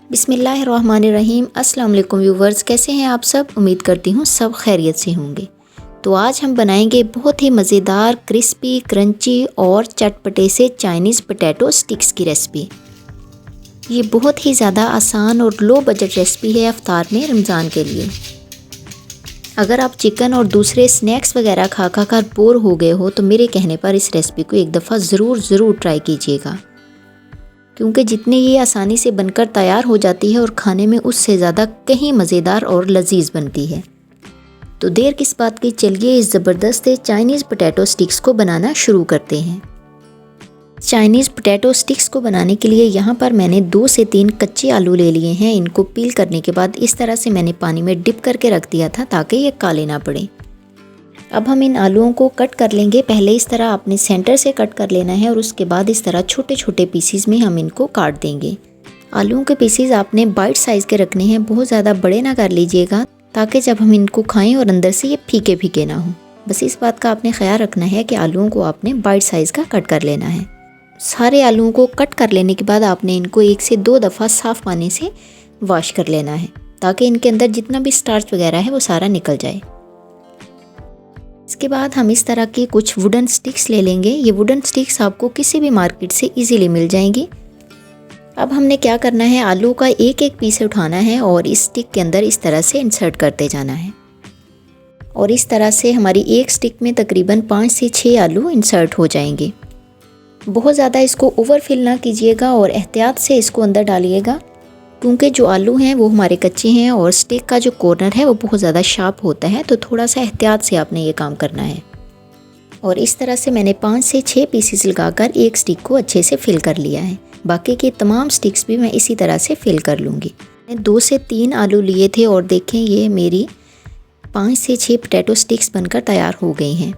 बिस्मिल्लाहिर्रहमानिर्रहीम। अस्सलाम वालेकुम व्यूवर्स, कैसे हैं आप सब? उम्मीद करती हूँ सब खैरियत से होंगे। तो आज हम बनाएंगे बहुत ही मज़ेदार, क्रिस्पी, क्रंची और चटपटे से चाइनीज़ पोटैटो स्टिक्स की रेसिपी। ये बहुत ही ज़्यादा आसान और लो बजट रेसिपी है इफ्तार में रमज़ान के लिए। अगर आप चिकन और दूसरे स्नैक्स वगैरह खा कर बोर हो गए हो तो मेरे कहने पर इस रेसिपी को एक दफ़ा ज़रूर ट्राई कीजिएगा, क्योंकि जितनी ये आसानी से बनकर तैयार हो जाती है और खाने में उससे ज़्यादा कहीं मज़ेदार और लजीज बनती है। तो देर किस बात की, चलिए इस ज़बरदस्त चाइनीज़ पोटैटो स्टिक्स को बनाना शुरू करते हैं। चाइनीज़ पोटैटो स्टिक्स को बनाने के लिए यहाँ पर मैंने 2 से 3 कच्चे आलू ले लिए हैं। इनको पील करने के बाद इस तरह से मैंने पानी में डिप करके रख दिया था ताकि ये काले ना पड़े। अब हम इन आलूओं को कट कर लेंगे। पहले इस तरह अपने सेंटर से कट कर लेना है और उसके बाद इस तरह छोटे छोटे पीसीज में हम इनको काट देंगे। आलूओं के पीसीज आपने बाइट साइज़ के रखने हैं, बहुत ज़्यादा बड़े ना कर लीजिएगा ताकि जब हम इनको खाएं और अंदर से ये फीके फीके ना हो। बस इस बात का आपने ख्याल रखना है कि आलूओं को आपने बाइट साइज़ का कट कर लेना है। सारे आलूओं को कट कर लेने के बाद आपने इनको 1 से 2 दफ़ा साफ़ पानी से वॉश कर लेना है ताकि इनके अंदर जितना भी स्टार्च वगैरह है वो सारा निकल जाए। इसके बाद हम इस तरह की कुछ वुडन स्टिक्स ले लेंगे। ये वुडन स्टिक्स आपको किसी भी मार्केट से इजीली मिल जाएंगी। अब हमने क्या करना है, आलू का एक एक पीस उठाना है और इस स्टिक के अंदर इस तरह से इंसर्ट करते जाना है और इस तरह से हमारी एक स्टिक में तकरीबन 5 से 6 आलू इंसर्ट हो जाएंगे। बहुत ज़्यादा इसको ओवरफिल ना कीजिएगा और एहतियात से इसको अंदर डालिएगा, क्योंकि जो आलू हैं वो हमारे कच्चे हैं और स्टिक का जो कॉर्नर है वो बहुत ज़्यादा शार्प होता है, तो थोड़ा सा एहतियात से आपने ये काम करना है। और इस तरह से मैंने 5 से 6 पीसेस लगाकर एक स्टिक को अच्छे से फिल कर लिया है। बाकी के तमाम स्टिक्स भी मैं इसी तरह से फिल कर लूँगी। मैंने 2 से 3 आलू लिए थे और देखें ये मेरी 5 से 6 पोटैटो स्टिक्स बनकर तैयार हो गई हैं।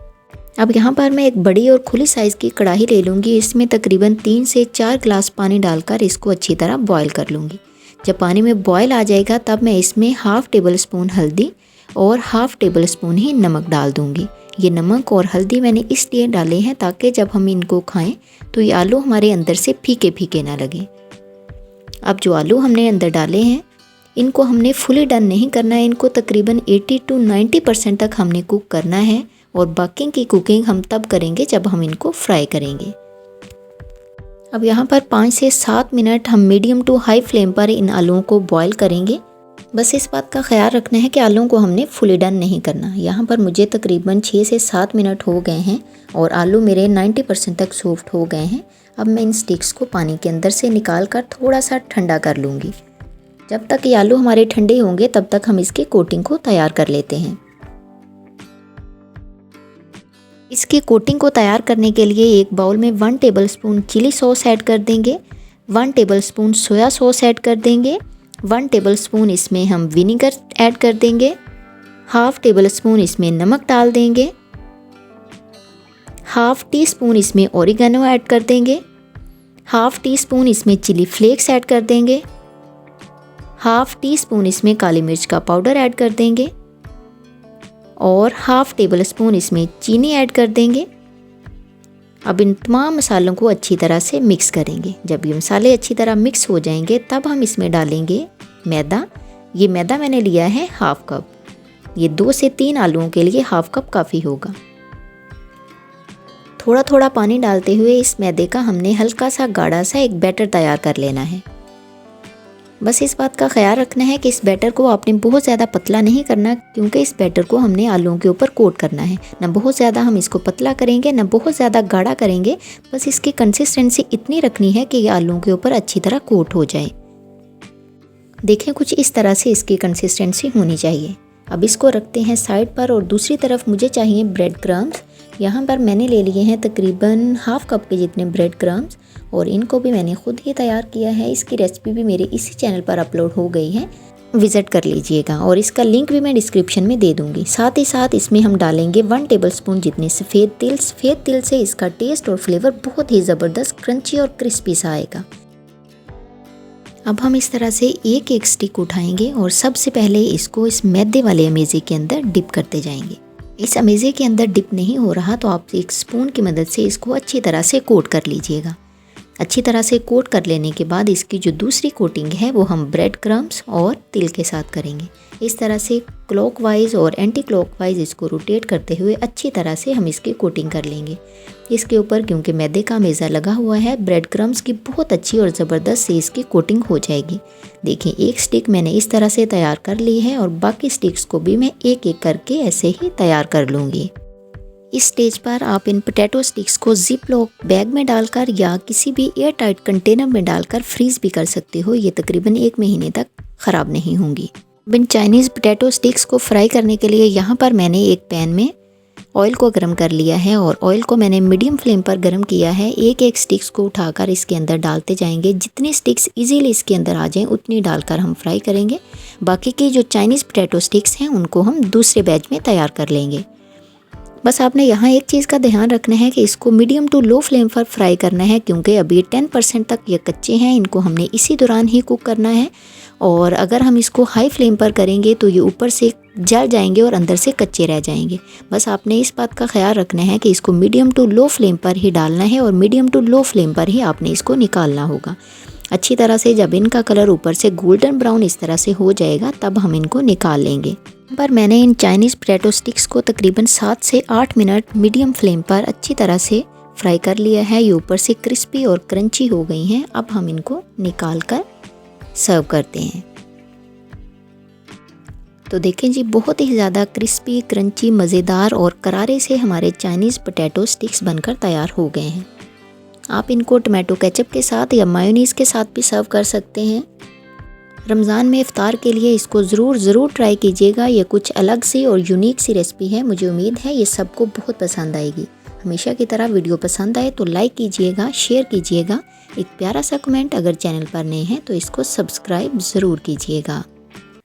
अब यहाँ पर मैं एक बड़ी और खुली साइज़ की कढ़ाई ले लूँगी। इसमें तकरीबन 3 से 4 गिलास पानी डालकर इसको अच्छी तरह बॉयल कर लूँगी। जब पानी में बॉयल आ जाएगा तब मैं इसमें हाफ़ टेबल स्पून हल्दी और हाफ़ टेबल स्पून ही नमक डाल दूँगी। ये नमक और हल्दी मैंने इसलिए डाले हैं ताकि जब हम इनको खाएं तो ये आलू हमारे अंदर से फीके फीके ना लगे। अब जो आलू हमने अंदर डाले हैं इनको हमने फुली डन नहीं करना है, इनको तकरीबन 80 to 90% तक हमने कुक करना है और बाकी की कुकिंग हम तब करेंगे जब हम इनको फ्राई करेंगे। अब यहाँ पर 5 से 7 मिनट हम मीडियम टू हाई फ्लेम पर इन आलूओं को बॉईल करेंगे। बस इस बात का ख्याल रखना है कि आलूओं को हमने फुली डन नहीं करना। यहाँ पर मुझे तकरीबन 6 से 7 मिनट हो गए हैं और आलू मेरे 90% तक सॉफ्ट हो गए हैं। अब मैं इन स्टिक्स को पानी के अंदर से निकाल कर थोड़ा सा ठंडा कर लूँगी। जब तक ये आलू हमारे ठंडे होंगे तब तक हम इसकी कोटिंग को तैयार कर लेते हैं। इसकी कोटिंग को तैयार करने के लिए एक बाउल में 1 टेबलस्पून चिली सॉस ऐड कर देंगे, 1 टेबलस्पून सोया सॉस ऐड कर देंगे, 1 टेबलस्पून इसमें हम विनीगर ऐड कर देंगे, हाफ़ टेबल स्पून इसमें नमक डाल देंगे, हाफ़ टी स्पून इसमें ओरिगेनो ऐड कर देंगे, हाफ़ टी स्पून इसमें चिली फ्लेक्स ऐड कर देंगे, हाफ़ टी स्पून इसमें काली मिर्च का पाउडर ऐड कर देंगे और हाफ़ टेबल स्पून इसमें चीनी ऐड कर देंगे। अब इन तमाम मसालों को अच्छी तरह से मिक्स करेंगे। जब ये मसाले अच्छी तरह मिक्स हो जाएंगे तब हम इसमें डालेंगे मैदा। ये मैदा मैंने लिया है हाफ़ कप। ये 2 से 3 आलूओं के लिए हाफ़ कप काफ़ी होगा। थोड़ा थोड़ा पानी डालते हुए इस मैदे का हमने हल्का सा गाढ़ा सा एक बैटर तैयार कर लेना है। बस इस बात का ख्याल रखना है कि इस बैटर को आपने बहुत ज़्यादा पतला नहीं करना, क्योंकि इस बैटर को हमने आलूओं के ऊपर कोट करना है। ना बहुत ज़्यादा हम इसको पतला करेंगे ना बहुत ज़्यादा गाढ़ा करेंगे। बस इसकी कंसिस्टेंसी इतनी रखनी है कि ये आलूओं के ऊपर अच्छी तरह कोट हो जाए। देखें कुछ इस तरह से इसकी कंसिस्टेंसी होनी चाहिए। अब इसको रखते हैं साइड पर और दूसरी तरफ मुझे चाहिए ब्रेड क्रम्स। यहाँ पर मैंने ले लिए हैं तकरीबन हाफ़ कप के जितने ब्रेड क्रम्स और इनको भी मैंने खुद ही तैयार किया है। इसकी रेसिपी भी मेरे इसी चैनल पर अपलोड हो गई है, विज़िट कर लीजिएगा और इसका लिंक भी मैं डिस्क्रिप्शन में दे दूँगी। साथ ही साथ इसमें हम डालेंगे 1 टेबलस्पून जितने सफ़ेद तिल। सफ़ेद तिल से इसका टेस्ट और फ्लेवर बहुत ही ज़बरदस्त क्रंची और क्रिस्पी सा आएगा। अब हम इस तरह से एक एक स्टिक उठाएंगे और सबसे पहले इसको इस मैदे वाले अमेज़े के अंदर डिप करते जाएंगे। इस अमेज़े के अंदर डिप नहीं हो रहा तो आप एक स्पून की मदद से इसको अच्छी तरह से कोट कर लीजिएगा। अच्छी तरह से कोट कर लेने के बाद इसकी जो दूसरी कोटिंग है वो हम ब्रेड क्रम्स और तिल के साथ करेंगे। इस तरह से क्लॉकवाइज और एंटी क्लॉकवाइज इसको रोटेट करते हुए अच्छी तरह से हम इसकी कोटिंग कर लेंगे। इसके ऊपर क्योंकि मैदे का मेज़ा लगा हुआ है, ब्रेड क्रम्स की बहुत अच्छी और ज़बरदस्त से इसकी कोटिंग हो जाएगी। देखिए, एक स्टिक मैंने इस तरह से तैयार कर ली है और बाकी स्टिक्स को भी मैं एक एक करके ऐसे ही तैयार कर लूँगी। इस स्टेज पर आप इन पोटैटो स्टिक्स को जिप लॉक बैग में डालकर या किसी भी एयर टाइट कंटेनर में डालकर फ्रीज़ भी कर सकते हो। ये तकरीबन 1 महीने तक ख़राब नहीं होंगी। अब इन चाइनीज़ पोटैटो स्टिक्स को फ्राई करने के लिए यहाँ पर मैंने एक पैन में ऑयल को गर्म कर लिया है और ऑयल को मैंने मीडियम फ्लेम पर गर्म किया है। एक एक स्टिक्स को उठाकर इसके अंदर डालते जाएंगे। जितनी स्टिक्स इजीली इसके अंदर आ जाएं उतनी डालकर हम फ्राई करेंगे। बाकी की जो चाइनीज़ पोटैटो स्टिक्स हैं उनको हम दूसरे बैच में तैयार कर लेंगे। बस आपने यहाँ एक चीज़ का ध्यान रखना है कि इसको मीडियम टू लो फ्लेम पर फ्राई करना है, क्योंकि अभी 10% तक ये कच्चे हैं। इनको हमने इसी दौरान ही कुक करना है और अगर हम इसको हाई फ्लेम पर करेंगे तो ये ऊपर से जल जाएंगे और अंदर से कच्चे रह जाएंगे। बस आपने इस बात का ख्याल रखना है कि इसको मीडियम टू लो फ्लेम पर ही डालना है और मीडियम टू लो फ्लेम पर ही आपने इसको निकालना होगा। अच्छी तरह से जब इनका कलर ऊपर से गोल्डन ब्राउन इस तरह से हो जाएगा तब हम इनको निकाल लेंगे। पर मैंने इन चाइनीज़ पोटैटो स्टिक्स को तकरीबन 7 से 8 मिनट मीडियम फ्लेम पर अच्छी तरह से फ्राई कर लिया है। ये ऊपर से क्रिस्पी और क्रंची हो गई हैं। अब हम इनको निकाल कर सर्व करते हैं। तो देखें जी, बहुत ही ज़्यादा क्रिस्पी, क्रंची, मज़ेदार और करारे से हमारे चाइनीज़ पोटैटो स्टिक्स बनकर तैयार हो गए हैं। आप इनको टमाटो केचप के साथ या मायोनीज़ के साथ भी सर्व कर सकते हैं। रमज़ान में इफ्तार के लिए इसको ज़रूर ट्राई कीजिएगा। ये कुछ अलग सी और यूनिक सी रेसिपी है। मुझे उम्मीद है ये सबको बहुत पसंद आएगी। हमेशा की तरह वीडियो पसंद आए तो लाइक कीजिएगा, शेयर कीजिएगा, एक प्यारा सा कमेंट। अगर चैनल पर नए हैं तो इसको सब्सक्राइब ज़रूर कीजिएगा।